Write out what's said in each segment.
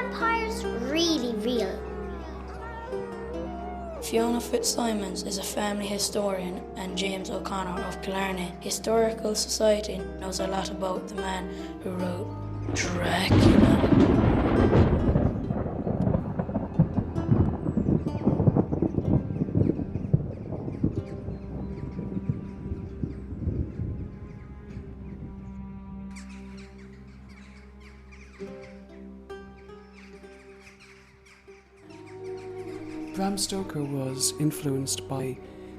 vampires really real? Fiona Fitzsimons is a family historian, and James O'Connor of Killarney Historical Society knows a lot about the man who wrote Dracula. Bram Stoker was influenced by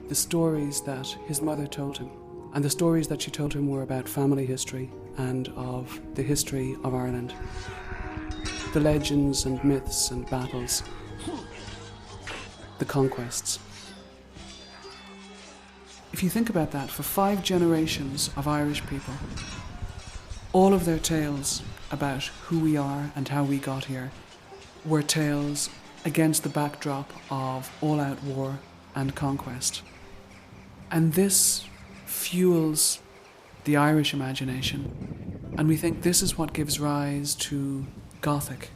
the stories that his mother told him. And the stories that she told him were about family history and of the history of Ireland. The legends and myths and battles. The conquests. If you think about that, for 5 generations of Irish people, all of their tales about who we are and how we got here were tales against the backdrop of all-out war and conquest. And this fuels the Irish imagination, and we think this is what gives rise to Gothic.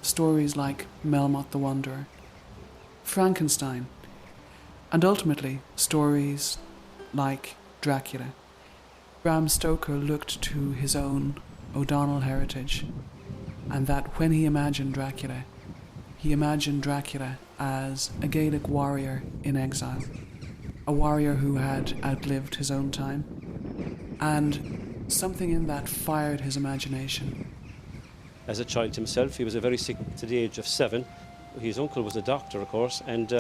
Stories like Melmoth the Wanderer, Frankenstein, and ultimately stories like Dracula. Bram Stoker looked to his own O'Donnell heritage, and that when he imagined Dracula as a Gaelic warrior in exile, a warrior who had outlived his own time, and something in that fired his imagination. As a child himself, he was very sick to the age of 7. His uncle was a doctor, of course, and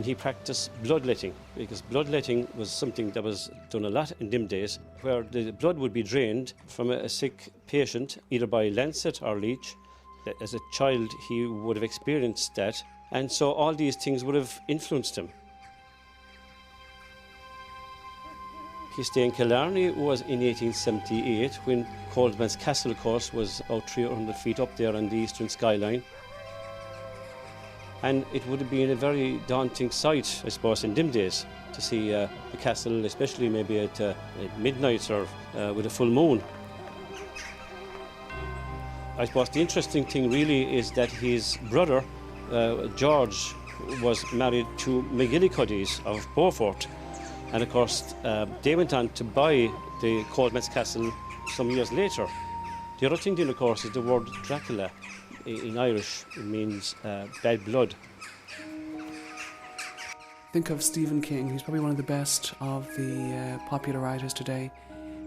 he practiced bloodletting, because bloodletting was something that was done a lot in them days, where the blood would be drained from a sick patient, either by lancet or leech. As a child, he would have experienced that, and so all these things would have influenced him. His stay in Killarney was in 1878, when Coldman's Castle, of course, was about 300 feet up there on the eastern skyline. And it would have been a very daunting sight, I suppose, in them days, to see the castle, especially maybe at midnight or with a full moon. I suppose the interesting thing really is that his brother, George, was married to McGillicuddy's of Beaufort. And of course, they went on to buy the Coldman's Castle some years later. The other thing then, of course, is the word Dracula. In Irish, it means bad blood. Think of Stephen King. He's probably one of the best of the popular writers today.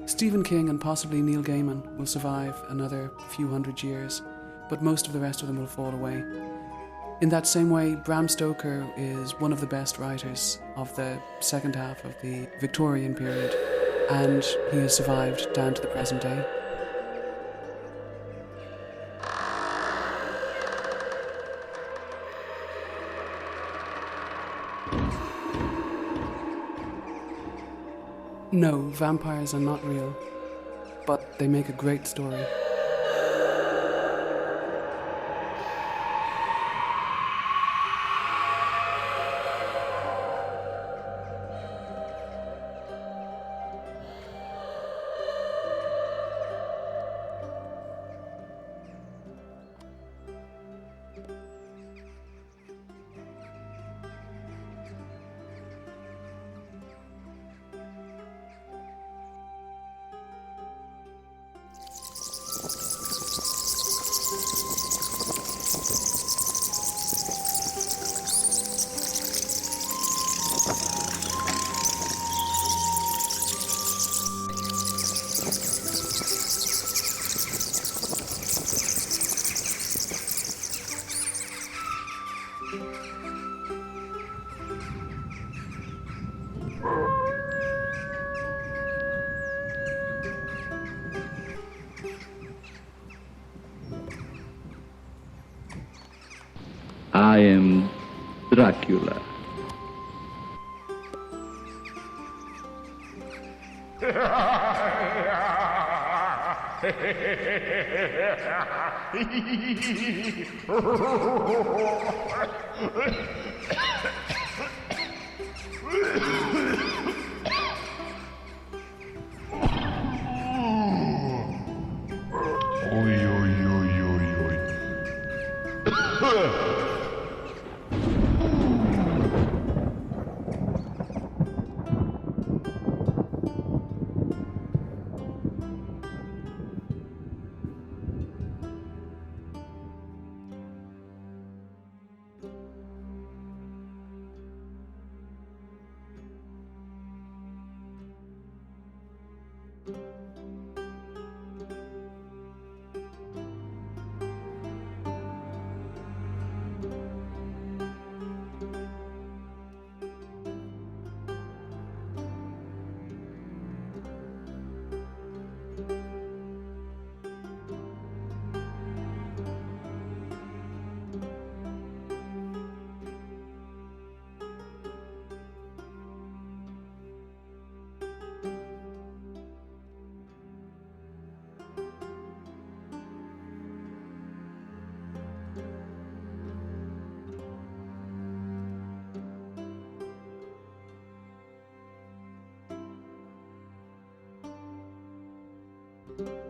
Stephen King and possibly Neil Gaiman will survive another few hundred years, but most of the rest of them will fall away. In that same way, Bram Stoker is one of the best writers of the second half of the Victorian period, and he has survived down to the present day. No, vampires are not real, but they make a great story. I am Dracula. Oi, oi, oi, oi, oi. you.